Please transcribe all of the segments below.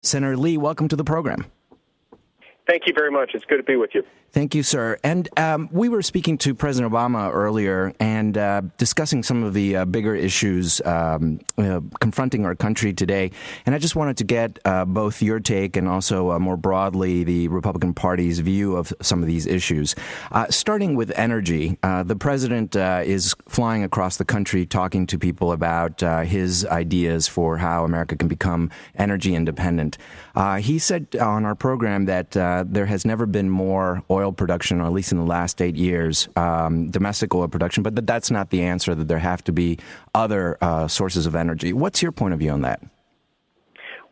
Senator Lee, welcome to the program. Thank you very much. It's good to be with you. Thank you, sir. And we were speaking to President Obama earlier and discussing some of the bigger issues confronting our country today. And I just wanted to get both your take and also more broadly the Republican Party's view of some of these issues. Starting with energy, the president is flying across the country talking to people about his ideas for how America can become energy independent. He said on our program that there has never been more oil production, or at least in the last 8 years, domestic oil production, but that's not the answer, that there have to be other sources of energy. What's your point of view on that?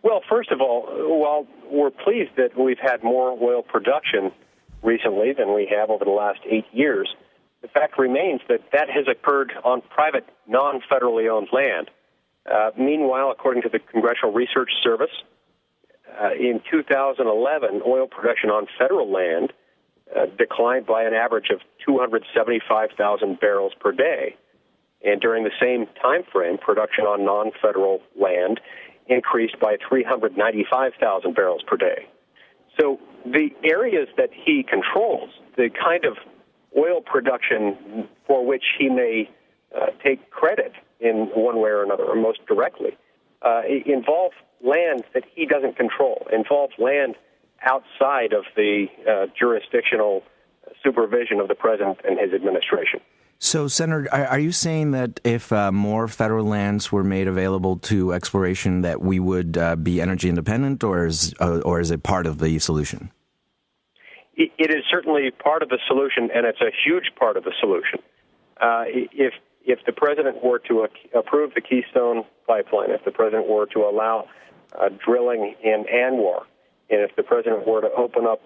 Well, first of all, while we're pleased that we've had more oil production recently than we have over the last 8 years, the fact remains that that has occurred on private, non-federally owned land. Meanwhile, according to the Congressional Research Service, in 2011, oil production on federal land declined by an average of 275,000 barrels per day. And during the same time frame, production on non-federal land increased by 395,000 barrels per day. So the areas that he controls, the kind of oil production for which he may take credit in one way or another, or most directly, involve land that he doesn't control, involve land outside of the jurisdictional supervision of the president and his administration. So, Senator, are you saying that if more federal lands were made available to exploration, that we would be energy independent, or is it part of the solution? It is certainly part of the solution, and it's a huge part of the solution. If the president were to approve the Keystone Pipeline, if the president were to allow drilling in Anwar, and if the president were to open up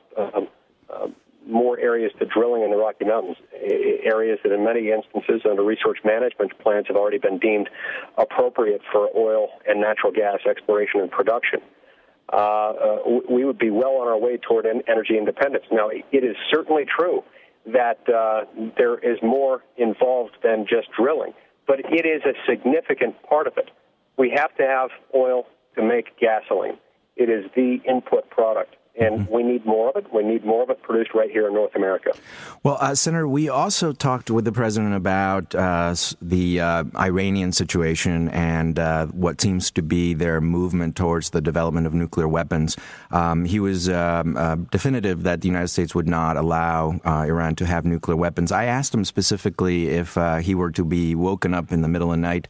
more areas to drilling in the Rocky Mountains, areas that in many instances under resource management plans have already been deemed appropriate for oil and natural gas exploration and production, we would be well on our way toward energy independence. Now, it is certainly true that there is more involved than just drilling, but it is a significant part of it. We have to have oil to make gasoline. It is the input product, and we need more of it. We need more of it produced right here in North America. Well, Senator, we also talked with the president about the Iranian situation and what seems to be their movement towards the development of nuclear weapons. He was definitive that the United States would not allow Iran to have nuclear weapons. I asked him specifically if he were to be woken up in the middle of the night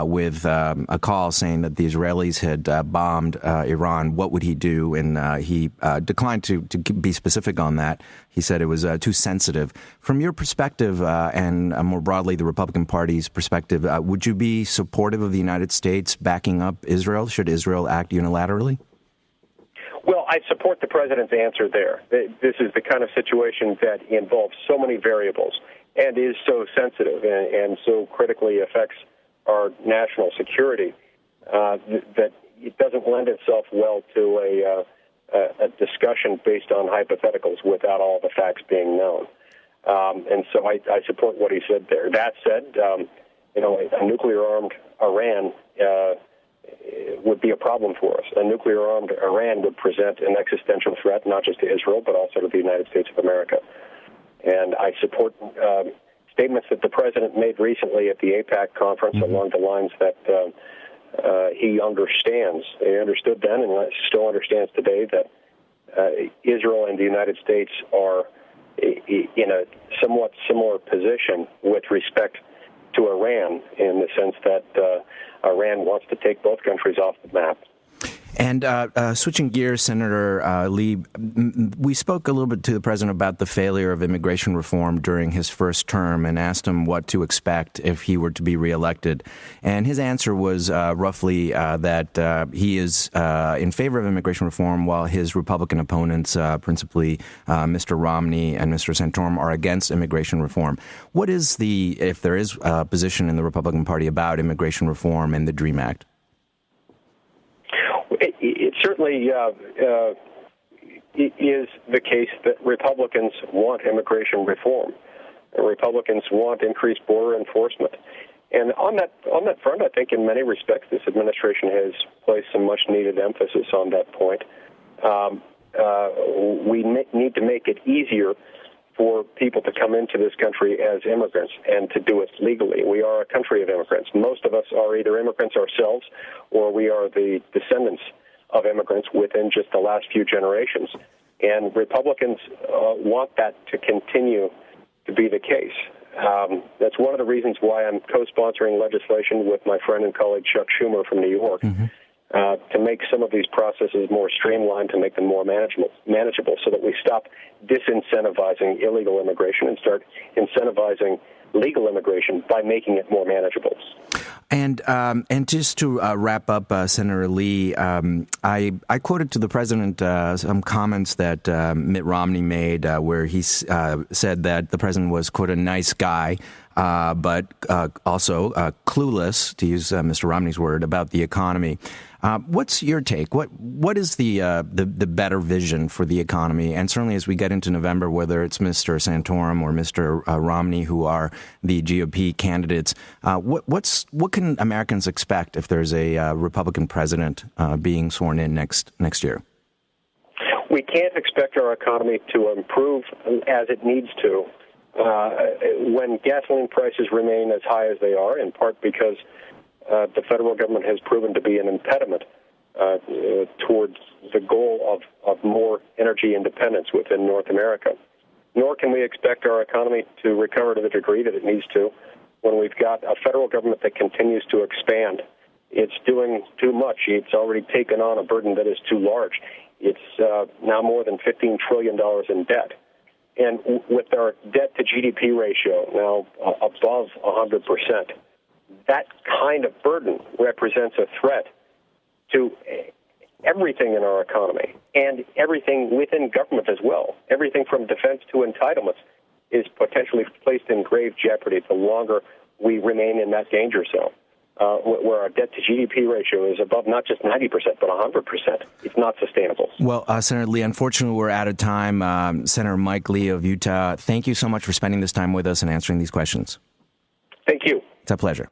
with a call saying that the Israelis had bombed Iran, what would he do? And he declined to be specific on that. He said it was too sensitive. From your perspective, and more broadly the Republican Party's perspective, would you be supportive of the United States backing up Israel? Should Israel act unilaterally? Well, I support the president's answer there. This is the kind of situation that involves so many variables and is so sensitive and so critically affects our national security that it doesn't lend itself well to a discussion based on hypotheticals without all the facts being known. And so I support what he said there. That said, a nuclear-armed Iran would be a problem for us. A nuclear-armed Iran would present an existential threat not just to Israel, but also to the United States of America. And I support statements that the president made recently at the AIPAC conference along the lines that he understands. He understood then and still understands today that Israel and the United States are in a somewhat similar position with respect to Iran, in the sense that Iran wants to take both countries off the map. And switching gears, Senator Lee, we spoke a little bit to the president about the failure of immigration reform during his first term and asked him what to expect if he were to be reelected. And his answer was roughly that he is in favor of immigration reform, while his Republican opponents, principally Mr. Romney and Mr. Santorum, are against immigration reform. What is if there is a position in the Republican Party about immigration reform and the DREAM Act? It certainly is the case that Republicans want immigration reform. Republicans want increased border enforcement. And on that front, I think in many respects this administration has placed some much-needed emphasis on that point. We need to make it easier for people to come into this country as immigrants and to do it legally. We are a country of immigrants. Most of us are either immigrants ourselves or we are the descendants of immigrants within just the last few generations. And Republicans want that to continue to be the case. That's one of the reasons why I'm co-sponsoring legislation with my friend and colleague Chuck Schumer from New York to make some of these processes more streamlined, to make them more manageable so that we stop disincentivizing illegal immigration and start incentivizing legal immigration by making it more manageable. And just to wrap up, Senator Lee, I quoted to the president some comments that Mitt Romney made where he said that the president was, quote, a nice guy, but also clueless, to use Mr. Romney's word, about the economy. What's your take? What is the better vision for the economy? And certainly as we get into November, whether it's Mr. Santorum or Mr. Romney, who are the GOP candidates, what can Americans expect if there's a Republican president being sworn in next year? We can't expect our economy to improve as it needs to when gasoline prices remain as high as they are, in part because the federal government has proven to be an impediment towards the goal of more energy independence within North America. Nor can we expect our economy to recover to the degree that it needs to when we've got a federal government that continues to expand. It's doing too much. It's already taken on a burden that is too large. It's now more than $15 trillion in debt. And with our debt-to-GDP ratio now above 100%, that kind of burden represents a threat to everything in our economy and everything within government as well. Everything from defense to entitlements is potentially placed in grave jeopardy the longer we remain in that danger zone, where our debt-to-GDP ratio is above not just 90%, but 100%. It's not sustainable. Well, Senator Lee, unfortunately, we're out of time. Senator Mike Lee of Utah, thank you so much for spending this time with us and answering these questions. Thank you. It's a pleasure.